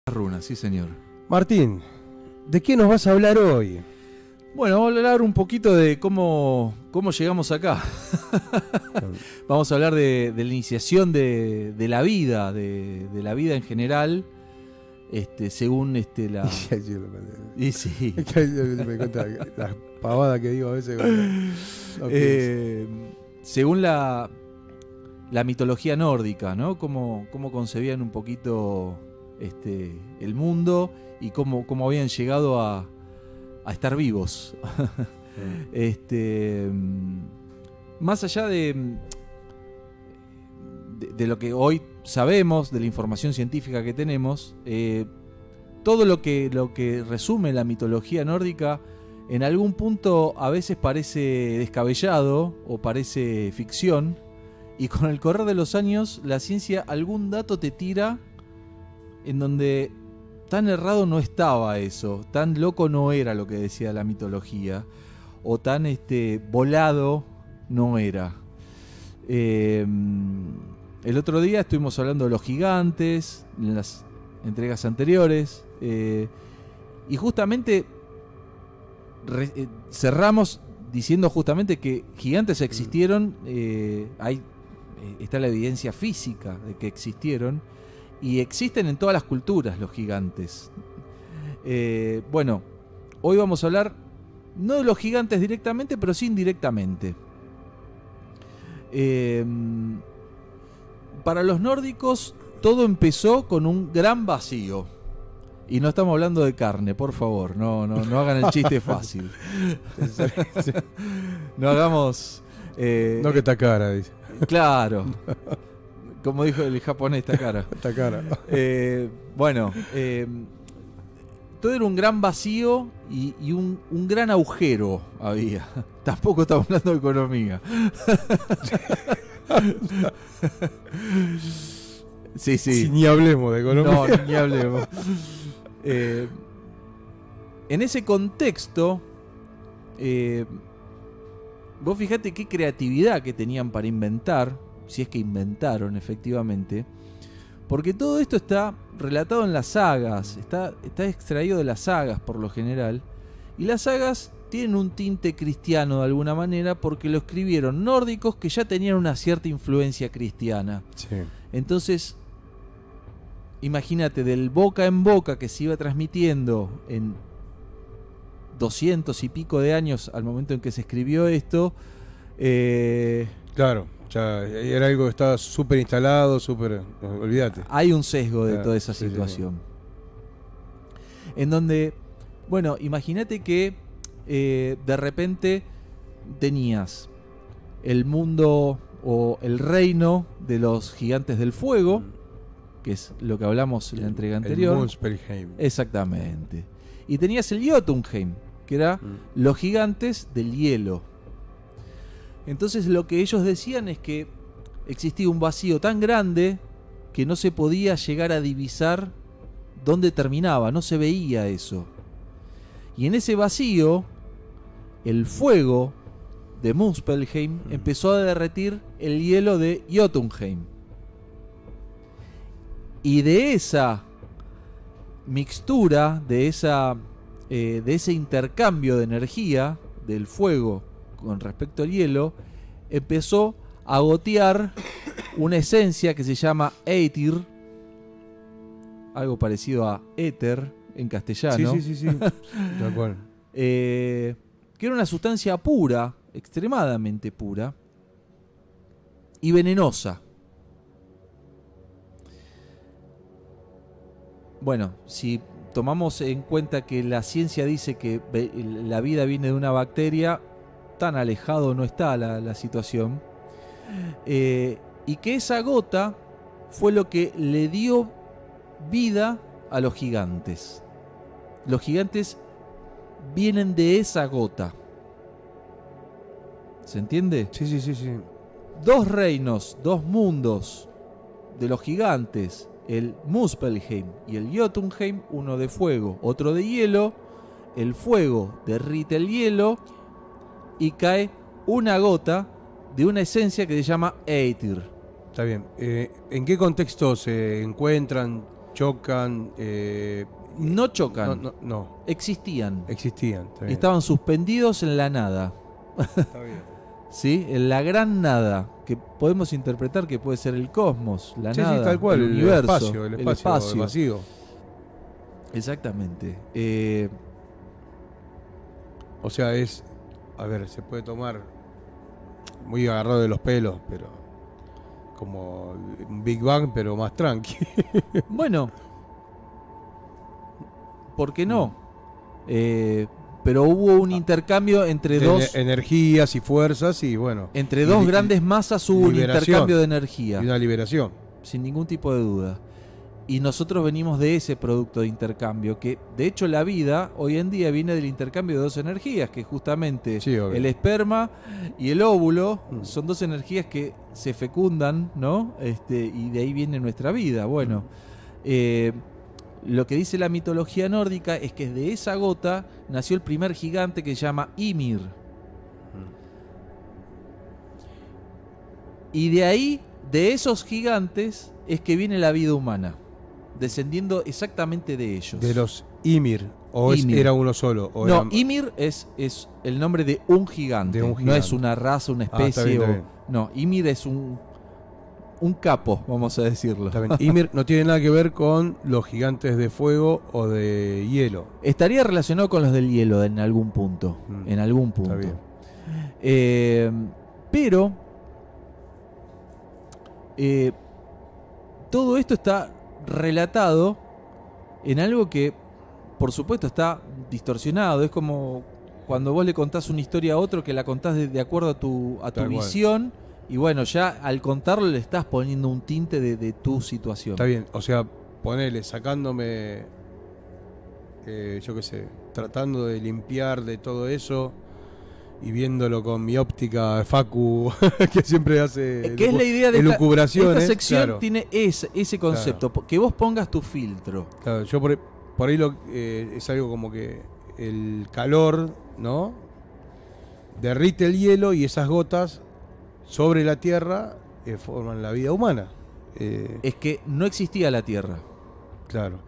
Runa, sí señor. Martín, ¿de qué nos vas a hablar hoy? Bueno, vamos a hablar un poquito de cómo llegamos acá. Vamos a hablar de la iniciación de la vida, de la vida en general, según la... Y sí. Me cuenta las pavadas que digo a veces. Según la mitología nórdica, ¿no? Cómo concebían un poquito el mundo y cómo habían llegado a estar vivos. Más allá de lo que hoy sabemos, de la información científica que tenemos, todo lo que resume la mitología nórdica en algún punto a veces parece descabellado o parece ficción, y con el correr de los años la ciencia algún dato te tira en donde tan errado no estaba eso, tan loco no era lo que decía la mitología, o tan volado no era. El otro día estuvimos hablando de los gigantes en las entregas anteriores, y justamente cerramos diciendo justamente que gigantes existieron. Está la evidencia física de que existieron y existen en todas las culturas los gigantes. Bueno, hoy vamos a hablar no de los gigantes directamente, pero sí indirectamente. Para los nórdicos todo empezó con un gran vacío. Y no estamos hablando de carne, por favor, no hagan el chiste fácil. No hagamos... no, que está cara, dice. Claro. Como dijo el japonés, está cara. Está cara. Bueno, todo era un gran vacío y un gran agujero había. Tampoco estamos hablando de economía. Sí. Si ni hablemos de economía. No, ni hablemos. En ese contexto, vos fijate qué creatividad que tenían para inventar, si es que inventaron efectivamente, porque todo esto está relatado en las sagas, está extraído de las sagas por lo general, y las sagas tienen un tinte cristiano de alguna manera porque lo escribieron nórdicos que ya tenían una cierta influencia cristiana. Sí. Entonces, imagínate, del boca en boca que se iba transmitiendo en 200 y pico de años al momento en que se escribió esto. Claro, ya era algo que estaba súper instalado, súper... Olvídate. Hay un sesgo de toda esa situación. Sí. En donde, bueno, imagínate que de repente tenías el mundo o el reino de los gigantes del fuego, que es lo que hablamos en la entrega anterior. El Muspelheim. Exactamente. Y tenías el Jotunheim, que era los gigantes del hielo. Entonces lo que ellos decían es que existía un vacío tan grande que no se podía llegar a divisar dónde terminaba, no se veía eso. Y en ese vacío, el fuego de Muspelheim empezó a derretir el hielo de Jotunheim. Y de esa mixtura, de ese intercambio de energía del fuego con respecto al hielo, empezó a gotear una esencia que se llama Ætir, algo parecido a éter en castellano. Sí. De acuerdo. Que era una sustancia pura, extremadamente pura y venenosa. Bueno, si tomamos en cuenta que la ciencia dice que la vida viene de una bacteria, tan alejado no está la situación. Y que esa gota fue lo que le dio vida a los gigantes. Los gigantes vienen de esa gota. ¿Se entiende? Sí. Dos reinos, dos mundos de los gigantes, el Muspelheim y el Jotunheim, uno de fuego, otro de hielo. El fuego derrite el hielo y cae una gota de una esencia que se llama Ætir. Está bien. ¿En qué contexto se encuentran? chocan. No chocan, No. existían. Existían. Está bien. Estaban suspendidos en la nada. Está bien. ¿Sí? En la gran nada, que podemos interpretar que puede ser el cosmos, la Sí, nada, sí, tal cual, el universo, el espacio, el vacío. Exactamente. O sea, a ver, se puede tomar muy agarrado de los pelos, pero como un Big Bang, pero más tranqui. Bueno, ¿por qué no? Pero hubo un intercambio entre dos energías y fuerzas y bueno. Entre dos grandes masas hubo un intercambio de energía. Y una liberación. Sin ningún tipo de duda. Y nosotros venimos de ese producto de intercambio, que de hecho la vida hoy en día viene del intercambio de dos energías, que justamente el esperma y el óvulo son dos energías que se fecundan, ¿no? Y de ahí viene nuestra vida. Bueno, lo que dice la mitología nórdica es que de esa gota nació el primer gigante que se llama Ymir. Y de ahí, de esos gigantes, es que viene la vida humana, descendiendo exactamente de ellos. De los Ymir, o Ymir. Era uno solo. O no, era... Ymir es el nombre de un gigante. No es una raza, una especie. Está bien, está bien. No, Ymir es un capo, vamos a decirlo. Está bien. Ymir no tiene nada que ver con los gigantes de fuego o de hielo. Estaría relacionado con los del hielo en algún punto. En algún punto. Está bien. Pero todo esto está relatado en algo que, por supuesto, está distorsionado. Es como cuando vos le contás una historia a otro que la contás de acuerdo a tu visión. Y bueno, ya al contarlo le estás poniendo un tinte de tu situación. Está bien, o sea, ponele, sacándome, yo qué sé, tratando de limpiar de todo eso y viéndolo con mi óptica Facu, que siempre hace ¿Qué es la idea de elucubraciones? Esta sección claro. Tiene ese concepto, que vos pongas tu filtro. Claro, yo por ahí es algo como que el calor, ¿no? Derrite el hielo y esas gotas sobre la Tierra forman la vida humana. Es que no existía la Tierra. Claro.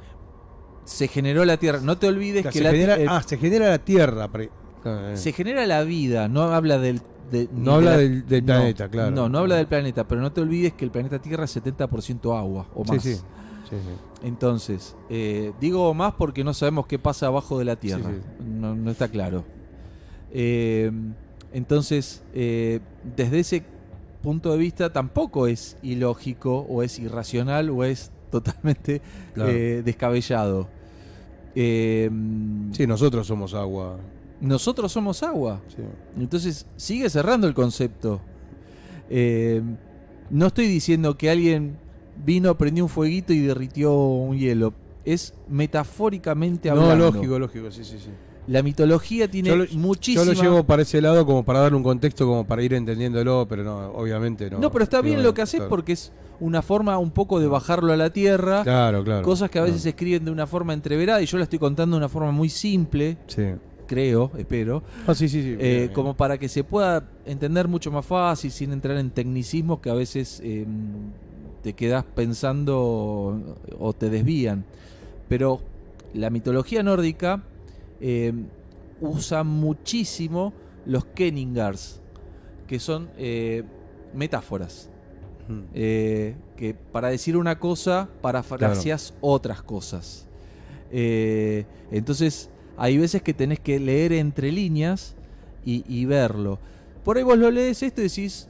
Se generó la Tierra. No te olvides que se genera la Tierra. Se genera la vida. No habla del planeta, claro. No habla del planeta, pero no te olvides que el planeta Tierra es 70% agua o más. Sí. Entonces, digo más porque no sabemos qué pasa abajo de la Tierra. Sí. No está claro. Entonces, desde ese punto de vista tampoco es ilógico o es irracional o es totalmente descabellado. Sí, nosotros somos agua. Nosotros somos agua. Sí. Entonces sigue cerrando el concepto. No estoy diciendo que alguien vino, prendió un fueguito y derritió un hielo. Es metafóricamente hablando. No, lógico, sí. La mitología tiene muchísima... Yo lo llevo para ese lado como para darle un contexto, como para ir entendiéndolo, pero no, obviamente no. No, pero está bien lo que haces porque es una forma un poco de bajarlo a la tierra. Claro. Cosas que a veces se escriben de una forma entreverada y yo la estoy contando de una forma muy simple. Sí. Creo, espero. Sí. Bien. Como para que se pueda entender mucho más fácil, sin entrar en tecnicismos que a veces te quedás pensando o te desvían. Pero la mitología nórdica usa muchísimo los Kenningars, que son metáforas. Que para decir una cosa parafraseas otras cosas. Entonces hay veces que tenés que leer entre líneas y verlo. Por ahí vos lo lees esto y decís,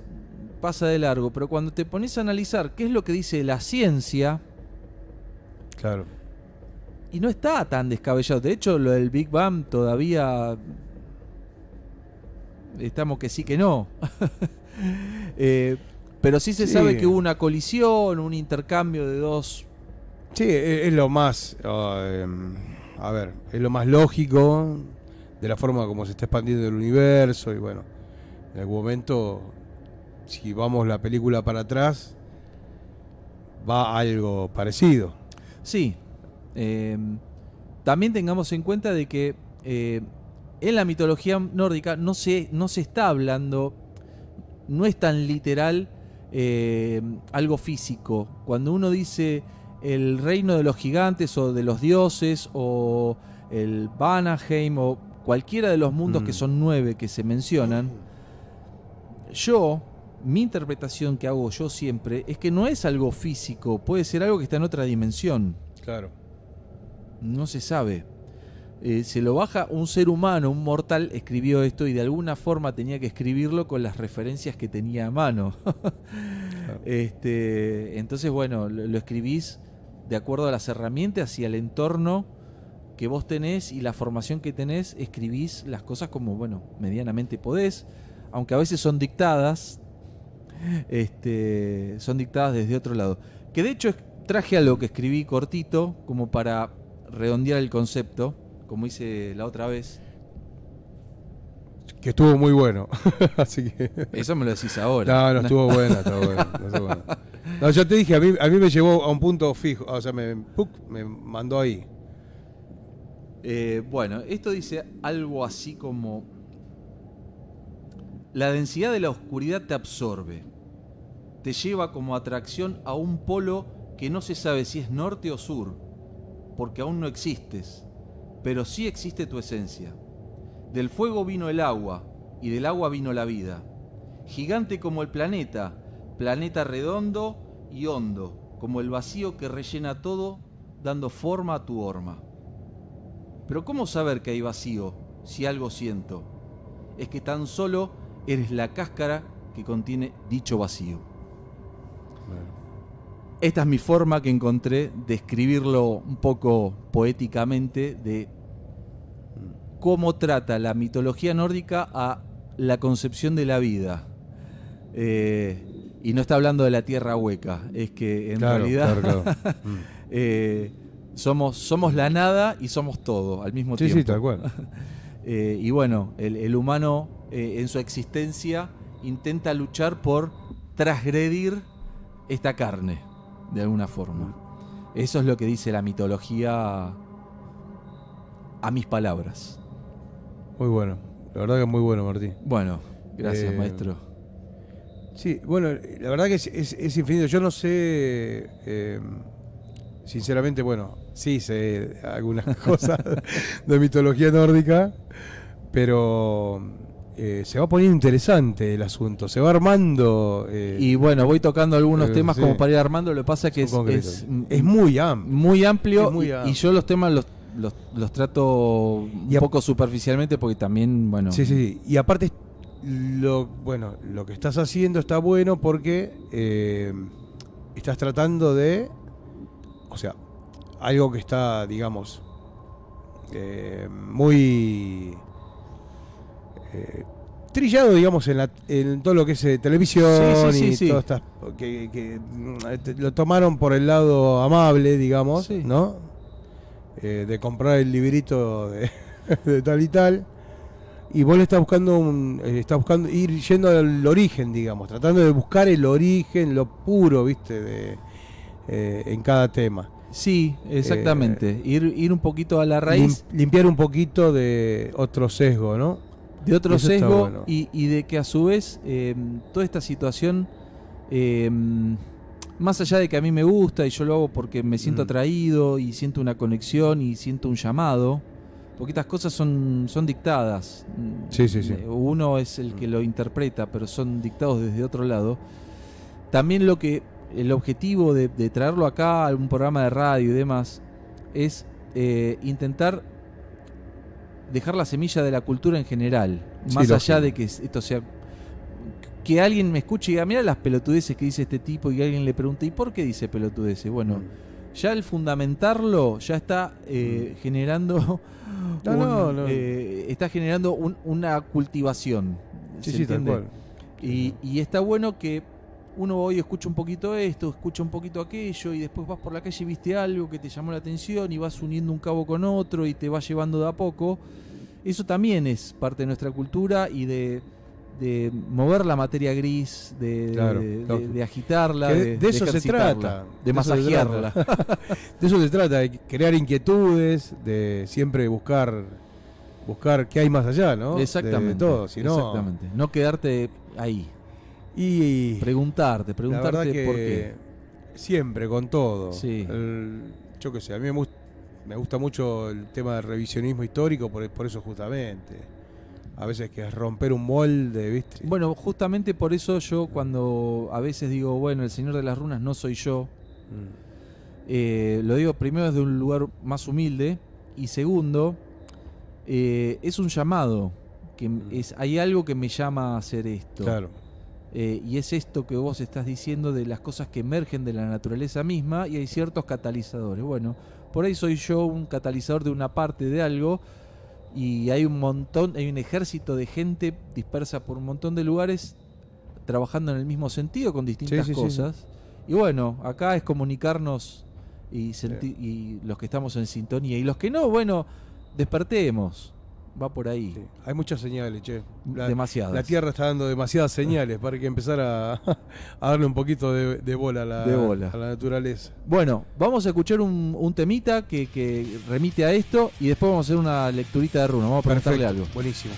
pasa de largo, pero cuando te pones a analizar qué es lo que dice la ciencia, claro, y no está tan descabellado. De hecho, lo del Big Bang todavía estamos que sí que no. Pero sí se sabe que hubo una colisión, un intercambio de dos. Sí, es lo más, a ver, es lo más lógico de la forma como se está expandiendo el universo y bueno, en algún momento, si vamos la película para atrás, va algo parecido. Sí. También tengamos en cuenta de que en la mitología nórdica no se está hablando, no es tan literal algo físico. Cuando uno dice el reino de los gigantes o de los dioses o el Vanaheim o cualquiera de los mundos que son 9 que se mencionan, mi interpretación que hago yo siempre es que no es algo físico, puede ser algo que está en otra dimensión. Claro. No se sabe. Se lo baja un ser humano, un mortal, escribió esto y de alguna forma tenía que escribirlo con las referencias que tenía a mano. Claro. Entonces, bueno, lo escribís de acuerdo a las herramientas y al entorno que vos tenés y la formación que tenés, escribís las cosas como, bueno, medianamente podés, aunque a veces son dictadas, son dictadas desde otro lado. Que de hecho traje algo que escribí cortito, como para redondear el concepto, como hice la otra vez. Que estuvo muy bueno. Así que... Eso me lo decís ahora. No, estuvo buena, estuvo buena. No, yo te dije, a mí me llevó a un punto fijo, o sea, me mandó ahí. Bueno, esto dice algo así como: la densidad de la oscuridad te absorbe, te lleva como atracción a un polo que no se sabe si es norte o sur, porque aún no existes, pero sí existe tu esencia. Del fuego vino el agua, y del agua vino la vida. Gigante como el planeta, planeta redondo y hondo, como el vacío que rellena todo, dando forma a tu horma. Pero ¿cómo saber que hay vacío si algo siento? Es que tan solo eres la cáscara que contiene dicho vacío. Bueno. Esta es mi forma que encontré de escribirlo un poco poéticamente, de cómo trata la mitología nórdica a la concepción de la vida. Y no está hablando de la tierra hueca, es que en realidad claro. somos la nada y somos todo al mismo tiempo. Sí, tal cual. Y bueno, el humano en su existencia intenta luchar por transgredir esta carne, de alguna forma. Eso es lo que dice la mitología a mis palabras. Muy bueno, la verdad que es muy bueno, Martín. Bueno, gracias, maestro. Sí, bueno, la verdad que es infinito. Yo no sé, sinceramente, bueno, sí sé algunas cosas de mitología nórdica, pero se va poniendo interesante el asunto, se va armando. Y bueno, voy tocando algunos temas sí, como para ir armando. Lo que pasa es que es muy amplio. Muy amplio, y yo los temas los trato un poco superficialmente porque también, bueno... Sí, y aparte lo que estás haciendo está bueno porque estás tratando de, o sea, algo que está, digamos, muy trillado, digamos, en todo lo que es televisión y todo estas, que lo tomaron por el lado amable, digamos, ¿no? De comprar el librito de tal y tal, y vos le estás buscando ir yendo al origen, digamos, tratando de buscar el origen, lo puro, viste, en cada tema. Sí, exactamente. Ir un poquito a la raíz. Limpiar un poquito de otro sesgo, ¿no? De otro sesgo, bueno. y de que a su vez toda esta situación, más allá de que a mí me gusta y yo lo hago porque me siento atraído y siento una conexión y siento un llamado, porque estas cosas son dictadas. Sí. Uno es el que lo interpreta, pero son dictados desde otro lado. También el objetivo de traerlo acá a algún programa de radio y demás es intentar dejar la semilla de la cultura en general, más allá de que esto sea, que alguien me escuche y diga, mira las pelotudeces que dice este tipo, y alguien le pregunte, ¿y por qué dice pelotudeces? Bueno, ya el fundamentarlo ya está generando está generando una cultivación. Sí, tal cual. Y está bueno que uno hoy escucha un poquito esto, escucha un poquito aquello, y después vas por la calle y viste algo que te llamó la atención y vas uniendo un cabo con otro y te vas llevando de a poco. Eso también es parte de nuestra cultura y de mover la materia gris, de agitarla, de eso se trata, de masajearla. De eso se trata, de crear inquietudes, de siempre buscar qué hay más allá, ¿no? Exactamente. De todo, si no, exactamente. No quedarte ahí. Y preguntarte la verdad que por qué. Siempre, con todo. Sí. Yo qué sé, a mí me gusta mucho el tema del revisionismo histórico por eso justamente. A veces que es romper un molde, ¿viste? Bueno, justamente por eso yo cuando a veces digo, bueno, el Señor de las Runas no soy yo, lo digo primero desde un lugar más humilde y segundo, es un llamado, que hay algo que me llama a hacer esto. Claro. Y es esto que vos estás diciendo de las cosas que emergen de la naturaleza misma y hay ciertos catalizadores. Bueno, por ahí soy yo un catalizador de una parte de algo y hay hay un ejército de gente dispersa por un montón de lugares trabajando en el mismo sentido con distintas cosas. Sí. Y bueno, acá es comunicarnos y los que estamos en sintonía y los que no, bueno, despertemos. Va por ahí. Sí. Hay muchas señales, che. Demasiadas. La Tierra está dando demasiadas señales para que empezar a darle un poquito de bola a la naturaleza. Bueno, vamos a escuchar un temita que remite a esto y después vamos a hacer una lecturita de runas. Vamos a preguntarle algo. Buenísimo.